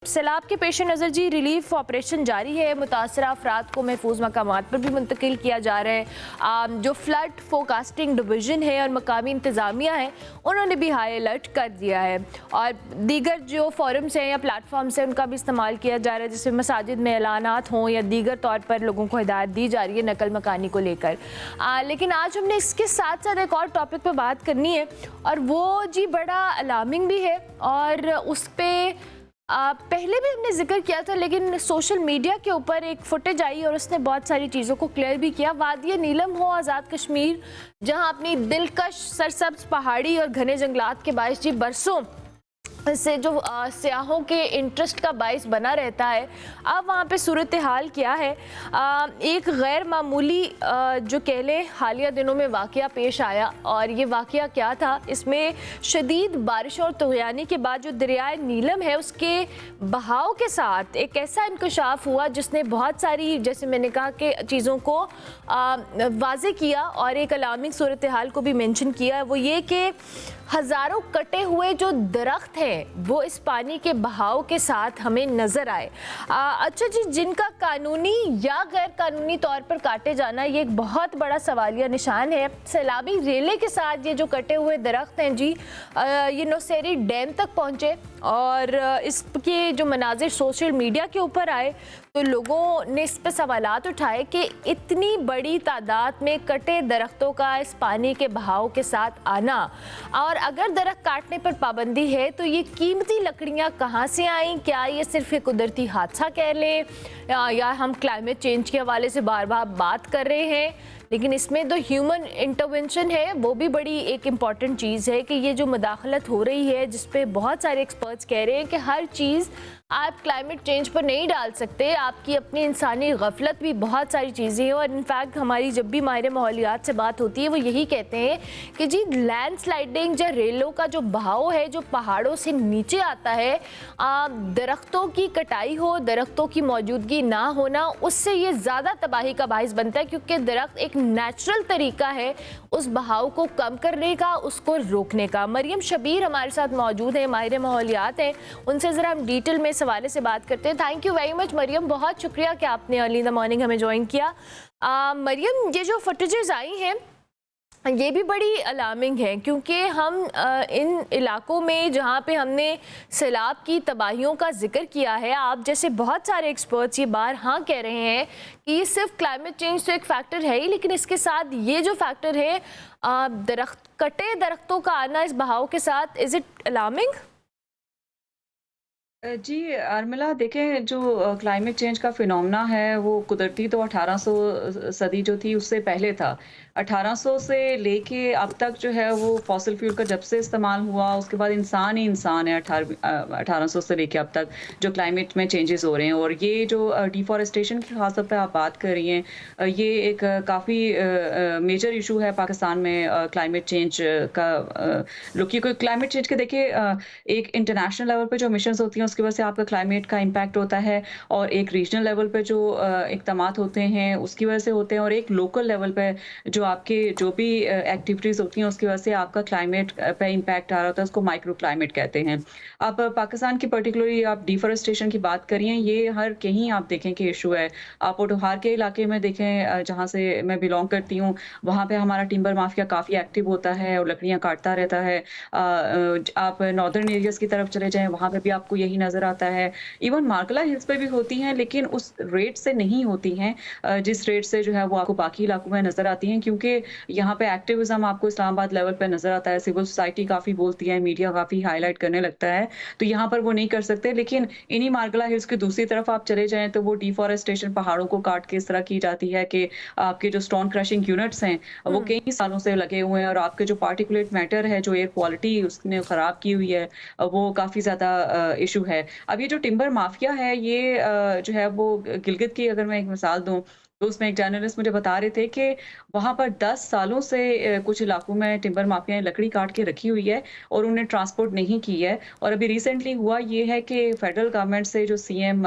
सैलाब के पेश नज़र जी रिलीफ ऑपरेशन जारी है। मुतासरा अफराद को महफूज मकामात पर भी मुंतकिल किया जा रहा है। जो फ्लड फोकास्टिंग डिवीज़न है और मकामी इंतज़ामिया है उन्होंने भी हाई अलर्ट कर दिया है और दीगर जो फोरम्स हैं या प्लेटफॉर्म्स हैं उनका भी इस्तेमाल किया जा रहा है, जिसमें मसाजिद में ऐलानात हों या दीगर तौर पर लोगों को हिदायत दी जा रही है नकल मकानी को लेकर। लेकिन आज हमने इसके साथ साथ एक और टॉपिक पर बात करनी है और वो जी बड़ा अलार्मिंग भी है और उस पर पहले भी हमने जिक्र किया था, लेकिन सोशल मीडिया के ऊपर एक फुटेज आई और उसने बहुत सारी चीज़ों को क्लियर भी किया। वादी नीलम हो आज़ाद कश्मीर, जहां अपनी दिलकश सरसब्ज पहाड़ी और घने जंगलात के बायस जी बरसों से जो सियाहों के इंटरेस्ट का बायस बना रहता है, अब वहाँ पे सूरत हाल क्या है। एक गैर मामूली जो कह लें हालिया दिनों में वाक़या पेश आया और ये वाक़या क्या था, इसमें शदीद बारिश और तुग़यानी के बाद जो दरियाए नीलम है उसके बहाव के साथ एक ऐसा इंकशाफ हुआ जिसने बहुत सारी, जैसे मैंने कहा कि चीज़ों को वाज़े किया और एक अलार्मिंग सूरत हाल को भी मेंशन किया। वो ये कि हज़ारों कटे हुए जो दरख्त हैं वो इस पानी के बहाव के साथ हमें नज़र आए। अच्छा जी, जिनका कानूनी या गैर कानूनी तौर पर काटे जाना ये एक बहुत बड़ा सवालिया निशान है। सैलाबी रेले के साथ ये जो कटे हुए दरख्त हैं जी, ये नौसेरी डैम तक पहुँचे और इसके जो मनाजिर सोशल मीडिया के ऊपर आए तो लोगों ने इस पर सवालात उठाए कि इतनी बड़ी तादाद में कटे दरख्तों का इस पानी के बहाव के साथ आना, और अगर दरख्त काटने पर पाबंदी है तो ये कीमती लकड़ियाँ कहाँ से आईं? क्या ये सिर्फ एक कुदरती हादसा कह लें या हम क्लाइमेट चेंज के हवाले से बार बार बात कर रहे हैं? लेकिन इसमें जो ह्यूमन इंटरवेंशन है वो भी बड़ी एक इम्पॉर्टेंट चीज़ है कि ये जो मुदाखलत हो रही है, जिस पे बहुत सारे एक्सपर्ट्स कह रहे हैं कि हर चीज़ आप क्लाइमेट चेंज पर नहीं डाल सकते, आपकी अपनी इंसानी गफलत भी बहुत सारी चीज़ें हैं। और इनफैक्ट हमारी जब भी माहिर माहौलियात से बात होती है वो यही कहते हैं कि जी लैंडस्लाइडिंग या रेलों का जो बहाव है जो पहाड़ों से नीचे आता है, दरख्तों की कटाई हो, दरख्तों की मौजूदगी ना होना, उससे ये ज़्यादा तबाही का बाइस बनता है, क्योंकि दरख्त एक नेचुरल तरीका है उस बहाव को कम करने का, उसको रोकने का। मरियम शबीर हमारे साथ मौजूद है, माहिर माहौलियात हैं, उनसे ज़रा हम डिटेल में इस हवाले से बात करते हैं। Thank you very much Maryam, बहुत शुक्रिया कि आपने अर्ली इन द मॉर्निंग हमें ज्वाइन किया। मरियम, ये जो फुटेजेस आई हैं ये भी बड़ी अलार्मिंग है, क्योंकि हम इन इलाकों में जहाँ पे हमने सैलाब की तबाहियों का जिक्र किया है, आप जैसे बहुत सारे एक्सपर्ट्स ये बार हाँ कह रहे हैं कि ये सिर्फ क्लाइमेट चेंज तो एक फैक्टर है ही, लेकिन इसके साथ ये जो फैक्टर है कटे दरख्तों का आना इस बहाव के साथ, इज़ इट अलार्मिंग? जी अर्मिला, देखें जो क्लाइमेट चेंज का फिनोमेना है वो कुदरती तो 1800 सदी जो थी उससे पहले था। 1800 से लेके अब तक जो है वो फॉसिल फ्यूल का जब से इस्तेमाल हुआ उसके बाद इंसान ही इंसान है। 1800 से लेके अब तक जो क्लाइमेट में चेंजेस हो रहे हैं, और ये जो डिफॉरेस्टेशन की खास तौर पे आप बात कर रही हैं, ये एक काफ़ी मेजर इशू है पाकिस्तान में क्लाइमेट चेंज का। क्योंकि क्लाइमेट चेंज के देखिए एक इंटरनेशनल लेवल पे जो मिशंस होती हैं उसकी वजह से आपका क्लाइमेट का इम्पैक्ट होता है, और एक रीजनल लेवल पे जो इक़दामात होते हैं उसकी वजह से होते हैं, और एक लोकल लेवल पे जो आपके जो भी एक्टिविटीज़ होती हैं उसकी वजह से आपका क्लाइमेट पे इम्पैक्ट आ रहा होता है, उसको माइक्रो क्लाइमेट कहते हैं। अब पाकिस्तान की पर्टिकुलरली आप डिफॉरेस्टेशन की बात करिए, ये हर कहीं आप देखें कि इशू है। आप पोठोहार के इलाके में देखें, जहाँ से मैं बिलोंग करती हूँ, वहाँ पे हमारा टिम्बर माफिया काफ़ी एक्टिव होता है और लकड़ियाँ काटता रहता है। आप नॉर्दर्न एरियाज़ की तरफ चले जाएँ, वहाँ पे भी आपको यही नज़र आता है। इवन मार्कला हिल्स पे भी होती हैं, लेकिन उस रेट से नहीं होती हैं जिस रेट से जो है वो आपको बाकी इलाकों में नज़र आती हैं, क्योंकि यहाँ पे एक्टिविज़्म आपको इस्लामाबाद लेवल पे नज़र आता है, सिविल सोसाइटी काफ़ी बोलती है, मीडिया काफ़ी हाईलाइट करने लगता है, तो यहाँ पर वो नहीं कर सकते। लेकिन इन्हीं मार्कला हिल्स की दूसरी तरफ आप चले जाएँ तो वो डिफॉरेस्टेशन पहाड़ों को काट के इस तरह की जाती है कि आपके जो स्टोन क्रशिंग यूनिट्स हैं वो कई सालों से लगे हुए हैं, और आपके जो पार्टिकुलेट मैटर है, जो एयर क्वालिटी उसने ख़राब की हुई है, वो काफ़ी ज़्यादा इशू है। अब ये जो टिम्बर माफिया है ये जो है वो गिलगित की अगर मैं एक मिसाल दूँ तो उसमें एक जर्नलिस्ट मुझे बता रहे थे कि वहाँ पर 10 सालों से कुछ इलाकों में टिम्बर माफिया ने लकड़ी काट के रखी हुई है और उन्हें ट्रांसपोर्ट नहीं की है। और अभी रिसेंटली हुआ ये है कि फेडरल गवर्नमेंट से जो सीएम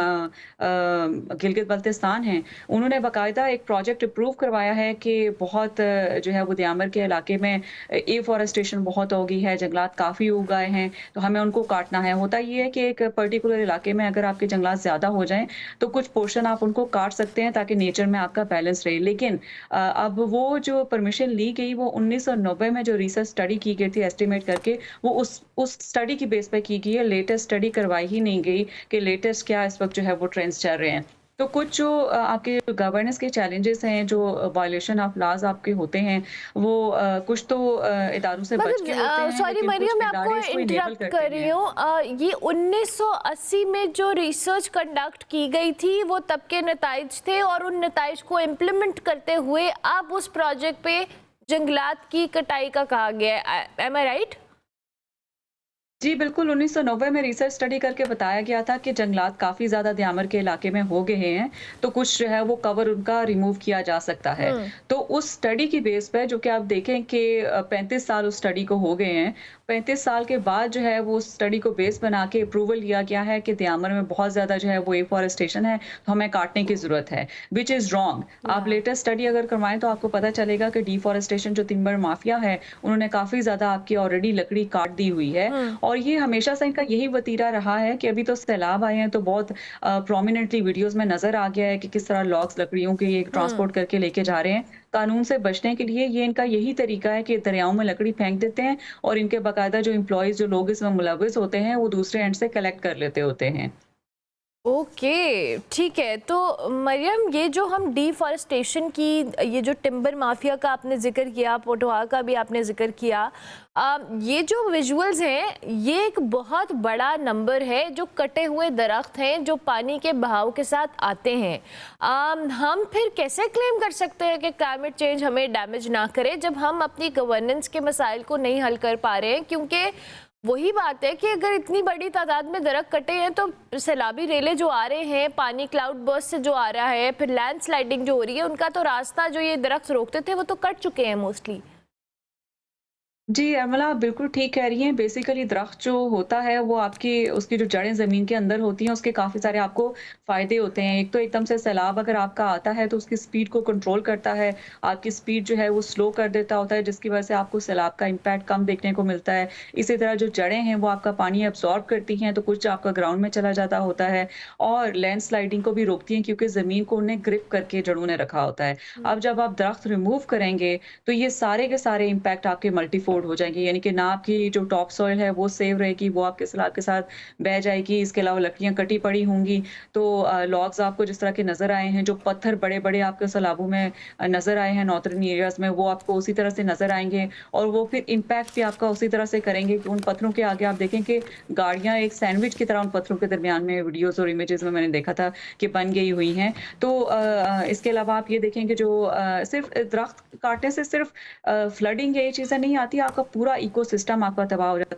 गिलगित बल्तिस्तान हैं, उन्होंने बाकायदा एक प्रोजेक्ट अप्रूव करवाया है कि बहुत जो है वो दयामर के इलाके में एफॉरेस्टेशन बहुत हो गई है, जंगलात काफ़ी उग गए हैं, तो हमें उनको काटना है। होता ये है कि एक पर्टिकुलर इलाके में अगर आपके जंगलात ज़्यादा हो जाएँ, तो कुछ पोर्शन आप उनको काट सकते हैं ताकि नेचर में आपका बैलेंस रहे। लेकिन अब वो जो परमिशन ली गई वो 1990 में जो रिसर्च स्टडी की गई थी एस्टिमेट करके, वो उस स्टडी की बेस पे की गई है। लेटेस्ट स्टडी करवाई ही नहीं गई कि लेटेस्ट क्या इस वक़्त जो है वो ट्रेंड्स चल रहे हैं। तो कुछ जो आपके गवर्नेंस के चैलेंजेस हैं, जो वायलेशन ऑफ लॉज़ आपके होते हैं, वो कुछ तो इदारों से बच के होते हैं, सॉरी लेकिन कुछ मरियम, मैं आपको इदारे इसको इनेबल इंटरप्ट करते कर रही हैं। हूँ। ये 1980 में जो रिसर्च कंडक्ट की गई थी वो तब के नताइज थे, और उन नताइज को इम्प्लीमेंट करते हुए अब उस प्रोजेक्ट पे जंगलात की कटाई का कहा गया है। एम आई राइट? जी, बिल्कुल, 1990 में रिसर्च स्टडी करके बताया गया था कि जंगलात काफ़ी ज़्यादा दयामर के इलाके में हो गए हैं, तो कुछ जो है वो कवर उनका रिमूव किया जा सकता है। हम्म। तो उस स्टडी की बेस पे जो कि आप देखें कि 35 साल उस स्टडी को हो गए हैं, 35 साल के बाद जो है वो उस स्टडी को बेस बना के अप्रूवल लिया गया है कि दयामर में बहुत ज़्यादा जो है वो एफॉरेस्टेशन है, तो हमें काटने की ज़रूरत है, व्हिच इज़ रॉन्ग। आप या लेटेस्ट स्टडी अगर करवाएँ तो आपको पता चलेगा कि डिफॉरेस्टेशन जो टिम्बर माफिया है, उन्होंने काफ़ी ज़्यादा आपकी ऑलरेडी लकड़ी काट दी हुई है। हम्म। और ये हमेशा से इनका यही वतीरा रहा है कि अभी तो सैलाब आए हैं तो बहुत प्रोमिनेंटली वीडियोस में नज़र आ गया है कि किस तरह लॉग्स लकड़ियों के ये हम्म। ट्रांसपोर्ट करके लेके जा रहे हैं। कानून से बचने के लिए ये इनका यही तरीका है कि दरियाओं में लकड़ी फेंक देते हैं और इनके बाकायदा जो एम्प्लॉइज़ जो लोग इसमें मुलविस होते हैं, वो दूसरे एंड से कलेक्ट कर लेते होते हैं। ओके, ठीक है। तो मरियम, ये जो हम डिफॉरेस्टेशन की, ये जो टिम्बर माफिया का आपने जिक्र किया, पोटोहा का भी आपने जिक्र किया, ये जो विजुअल्स हैं ये एक बहुत बड़ा नंबर है जो कटे हुए दरख्त हैं जो पानी के बहाव के साथ आते हैं। हम फिर कैसे क्लेम कर सकते हैं कि क्लाइमेट चेंज हमें डैमेज ना करे जब हम अपनी गवर्नेंस के मसाइल को नहीं हल कर पा रहे हैं? क्योंकि वही बात है कि अगर इतनी बड़ी तादाद में दरख्त कटे हैं तो सैलाबी रेले जो आ रहे हैं, पानी क्लाउड बर्स्ट से जो आ रहा है, फिर लैंडस्लाइडिंग जो हो रही है, उनका तो रास्ता जो ये दरख्त रोकते थे वो तो कट चुके हैं मोस्टली। जी, अमला आप बिल्कुल ठीक कह रही हैं। बेसिकली दरख़्त जो होता है वो आपकी उसकी जो जड़ें ज़मीन के अंदर होती हैं, उसके काफ़ी सारे आपको फ़ायदे होते हैं। एक तो एकदम से सैलाब अगर आपका आता है तो उसकी स्पीड को कंट्रोल करता है। आपकी स्पीड जो है वो स्लो कर देता होता है, जिसकी वजह से आपको सैलाब का इम्पैक्ट कम देखने को मिलता है। इसी तरह जो जड़ें हैं वो आपका पानी एब्ज़ॉर्ब करती हैं, तो कुछ आपका ग्राउंड में चला जाता होता है और लैंडस्लाइडिंग को भी रोकती हैं क्योंकि ज़मीन को उन्हें ग्रिप करके जड़ों ने रखा होता है। अब जब आप दरख़्त रिमूव करेंगे तो ये सारे के सारे इम्पैक्ट आपके मल्टीफ़ोल्ड हो जाएँगे, यानी कि ना आपकी जो टॉप सॉइल है वो सेव रहेगी, वो आपके सैलाब के साथ बह जाएगी। इसके अलावा लकड़ियाँ कटी पड़ी होंगी, तो लॉग्स आपको जिस तरह के नज़र आए हैं, जो पत्थर बड़े-बड़े आपके सैलाबों में नज़र आए हैं नॉर्दर्न एरियाज़ में, वो आपको उसी तरह से नज़र आएँगे और वो फिर इम्पैक्ट भी आपका उसी तरह से करेंगे कि उन पत्थरों के आगे आप देखें कि गाड़ियाँ एक सैंडविच की तरह उन पत्थरों के दरमियान में वीडियोज़ और इमेजेज़ में मैंने देखा था कि बन गई हुई हैं। तो इसके अलावा आप ये देखें कि जो सिर्फ़ दरख़्त काटने से सिर्फ़ फ्लडिंग ये चीज़ें नहीं आती, आपका पूरा इकोसिस्टम आपका तबाह हो जाता है।